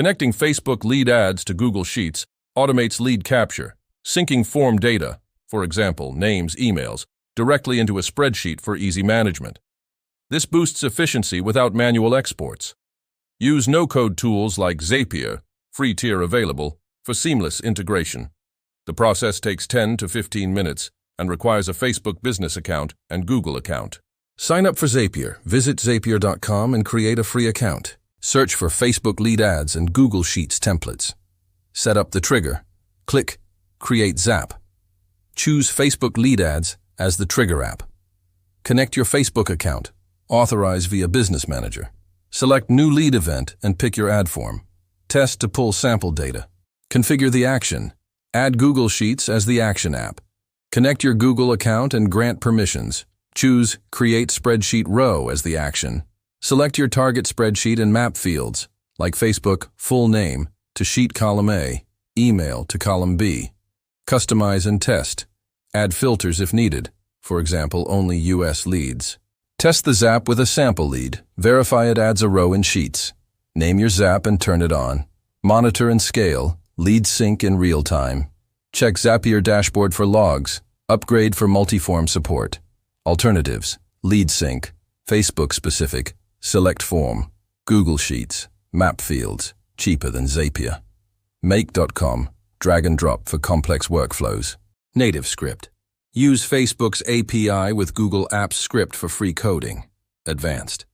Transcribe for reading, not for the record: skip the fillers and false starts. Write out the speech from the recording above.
Connecting Facebook lead ads to Google Sheets automates lead capture, syncing form data, for example, names, emails, directly into a spreadsheet for easy management. This boosts efficiency without manual exports. Use no-code tools like Zapier, free tier available, for seamless integration. The process takes 10 to 15 minutes and requires a Facebook business account and Google account. Sign up for Zapier. Visit Zapier.com and create a free account. Search for Facebook lead ads and Google Sheets templates. Set up the trigger. Click Create Zap. Choose Facebook lead ads as the trigger app. Connect your Facebook account. Authorize via Business Manager. Select New Lead Event and pick your ad form. Test to pull sample data. Configure the action. Add Google Sheets as the action app. Connect your Google account and grant permissions. Choose Create Spreadsheet Row as the action. Select your target spreadsheet and map fields, like Facebook full name to sheet column A, email to column B. Customize and test. Add filters if needed, for example, only US leads. Test the Zap with a sample lead. Verify it adds a row in Sheets. Name your Zap and turn it on. Monitor and scale. Lead sync in real time. Check Zapier dashboard for logs. Upgrade for multi-form support. Alternatives: lead sync, Facebook specific, select form, Google Sheets, map fields, cheaper than Zapier. Make.com, drag and drop for complex workflows. Native script. Use Facebook's API with Google Apps Script for free coding. Advanced.